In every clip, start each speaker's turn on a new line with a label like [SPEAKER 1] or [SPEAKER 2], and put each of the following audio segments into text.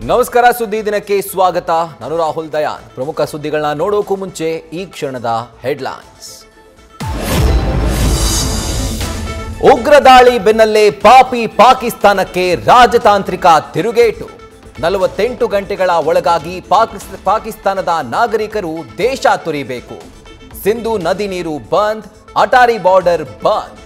[SPEAKER 1] ನಮಸ್ಕಾರ, ಸುದ್ದಿ ದಿನಕ್ಕೆ ಸ್ವಾಗತ. ನಾನು ರಾಹುಲ್ ದಯಾನ್. ಪ್ರಮುಖ ಸುದ್ದಿಗಳನ್ನ ನೋಡೋಕ್ಕೂ ಮುಂಚೆ ಈ ಕ್ಷಣದ ಹೆಡ್ಲೈನ್ಸ್. ಉಗ್ರ ದಾಳಿ ಬೆನ್ನಲ್ಲೇ ಪಾಪಿ ಪಾಕಿಸ್ತಾನಕ್ಕೆ ರಾಜತಾಂತ್ರಿಕ ತಿರುಗೇಟು. 48 ಗಂಟೆಗಳ ಒಳಗಾಗಿ ಪಾಕಿಸ್ತಾನದ ನಾಗರಿಕರು ದೇಶ ತೊರೆಯಬೇಕು. ಸಿಂಧು ನದಿ ನೀರು ಬಂದ್, ಅಟಾರಿ ಬಾರ್ಡರ್ ಬಂದ್.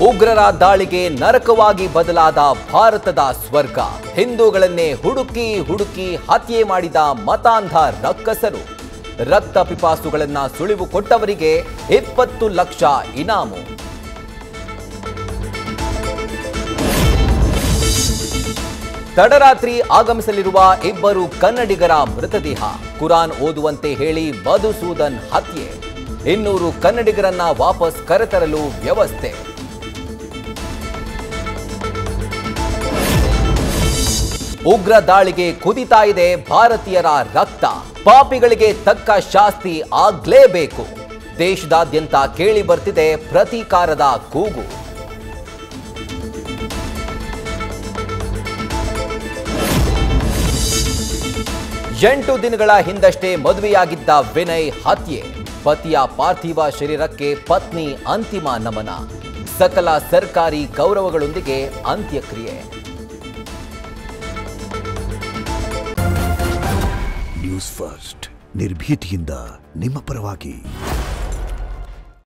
[SPEAKER 1] ಉಗ್ರರ ದಾಳಿಗೆ ನರಕವಾಗಿ ಬದಲಾದ ಭಾರತದ ಸ್ವರ್ಗ. ಹಿಂದೂಗಳನ್ನೇ ಹುಡುಕಿ ಹುಡುಕಿ ಹತ್ಯೆ ಮಾಡಿದ ಮತಾಂಧ ರಕ್ಕಸರು. ರಕ್ತ ಪಿಪಾಸುಗಳನ್ನ ಸುಳಿವು ಕೊಟ್ಟವರಿಗೆ 20 ಲಕ್ಷ ಇನಾಮು. ತಡರಾತ್ರಿ ಆಗಮಿಸಲಿರುವ 2 ಕನ್ನಡಿಗರ ಮೃತದೇಹ. ಕುರಾನ್ ಓದುವಂತೆ ಹೇಳಿ ಮಧುಸೂದನ್ ಹತ್ಯೆ. 200 ಕನ್ನಡಿಗರನ್ನ ವಾಪಸ್ ಕರೆತರಲು ವ್ಯವಸ್ಥೆ. ಉಗ್ರ ದಾಳಿಗೆ ಕುದಿತಾ ಇದೆ ಭಾರತೀಯರ ರಕ್ತ. ಪಾಪಿಗಳಿಗೆ ತಕ್ಕ ಶಾಸ್ತಿ ಆಗ್ಲೇಬೇಕು. ದೇಶದಾದ್ಯಂತ ಕೇಳಿ ಬರ್ತಿದೆ ಪ್ರತೀಕಾರದ ಕೂಗು. ಎಂಟು ದಿನಗಳ ಹಿಂದಷ್ಟೇ ಮದುವೆಯಾಗಿದ್ದ ವಿನಯ್ ಹತ್ಯೆ. ಪತಿಯ ಪಾರ್ಥಿವ ಶರೀರಕ್ಕೆ ಪತ್ನಿ ಅಂತಿಮ ನಮನ. ಸಕಲ ಸರ್ಕಾರಿ ಗೌರವಗಳೊಂದಿಗೆ ಅಂತ್ಯಕ್ರಿಯೆ.
[SPEAKER 2] ನ್ಯೂಸ್ ಫಸ್ಟ್, ನಿರ್ಭೀತಿಯಿಂದ ನಿಮ್ಮ ಪರವಾಗಿ.